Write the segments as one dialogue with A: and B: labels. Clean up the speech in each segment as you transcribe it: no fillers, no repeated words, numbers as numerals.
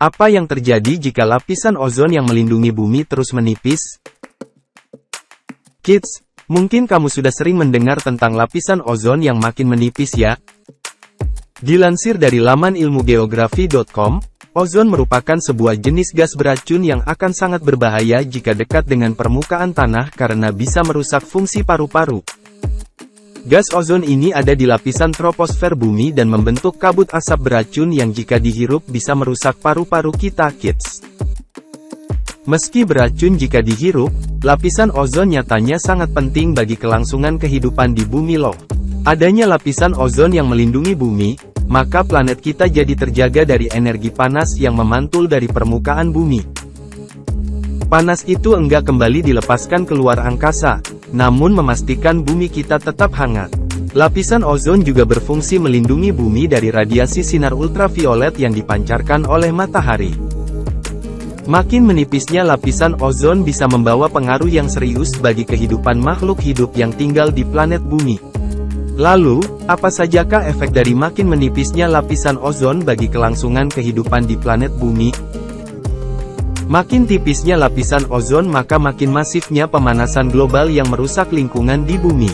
A: Apa yang terjadi jika lapisan ozon yang melindungi bumi terus menipis? Kids, mungkin kamu sudah sering mendengar tentang lapisan ozon yang makin menipis ya? Dilansir dari laman ilmugeografi.com, ozon merupakan sebuah jenis gas beracun yang akan sangat berbahaya jika dekat dengan permukaan tanah karena bisa merusak fungsi paru-paru. Gas ozon ini ada di lapisan troposfer bumi dan membentuk kabut asap beracun yang jika dihirup bisa merusak paru-paru kita, kids. Meski beracun jika dihirup, lapisan ozon nyatanya sangat penting bagi kelangsungan kehidupan di bumi loh. Adanya lapisan ozon yang melindungi bumi, maka planet kita jadi terjaga dari energi panas yang memantul dari permukaan bumi. Panas itu enggak kembali dilepaskan keluar angkasa, namun memastikan bumi kita tetap hangat. Lapisan ozon juga berfungsi melindungi bumi dari radiasi sinar ultraviolet yang dipancarkan oleh matahari. Makin menipisnya lapisan ozon bisa membawa pengaruh yang serius bagi kehidupan makhluk hidup yang tinggal di planet bumi. Lalu, apa sajakah efek dari makin menipisnya lapisan ozon bagi kelangsungan kehidupan di planet bumi? Makin tipisnya lapisan ozon maka makin masifnya pemanasan global yang merusak lingkungan di bumi.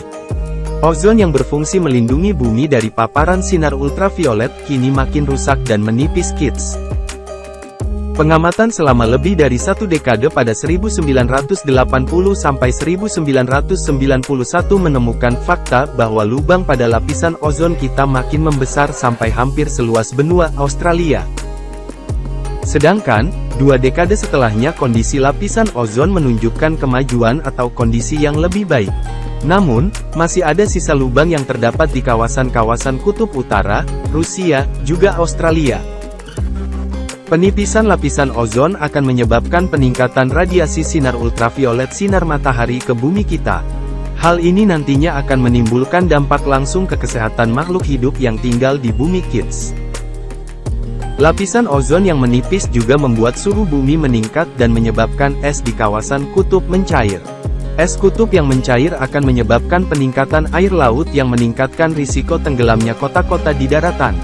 A: Ozon yang berfungsi melindungi bumi dari paparan sinar ultraviolet kini makin rusak dan menipis, kids. Pengamatan selama lebih dari satu dekade pada 1980 sampai 1991 menemukan fakta bahwa lubang pada lapisan ozon kita makin membesar sampai hampir seluas benua Australia. Sedangkan, 2 dekade setelahnya kondisi lapisan ozon menunjukkan kemajuan atau kondisi yang lebih baik. Namun, masih ada sisa lubang yang terdapat di kawasan-kawasan kutub utara, Rusia, juga Australia. Penipisan lapisan ozon akan menyebabkan peningkatan radiasi sinar ultraviolet sinar matahari ke bumi kita. Hal ini nantinya akan menimbulkan dampak langsung ke kesehatan makhluk hidup yang tinggal di bumi, kids. Lapisan ozon yang menipis juga membuat suhu bumi meningkat dan menyebabkan es di kawasan kutub mencair. Es kutub yang mencair akan menyebabkan peningkatan air laut yang meningkatkan risiko tenggelamnya kota-kota di daratan.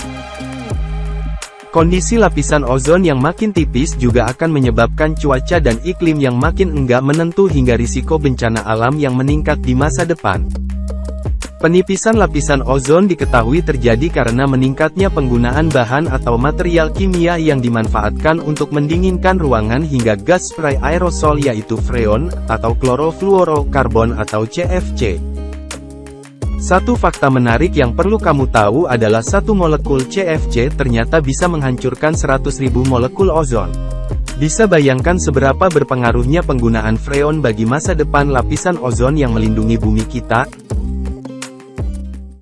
A: Kondisi lapisan ozon yang makin tipis juga akan menyebabkan cuaca dan iklim yang makin enggak menentu hingga risiko bencana alam yang meningkat di masa depan. Penipisan lapisan ozon diketahui terjadi karena meningkatnya penggunaan bahan atau material kimia yang dimanfaatkan untuk mendinginkan ruangan hingga gas spray aerosol yaitu freon, atau klorofluorokarbon atau CFC. Satu fakta menarik yang perlu kamu tahu adalah satu molekul CFC ternyata bisa menghancurkan 100.000 molekul ozon. Bisa bayangkan seberapa berpengaruhnya penggunaan freon bagi masa depan lapisan ozon yang melindungi bumi kita?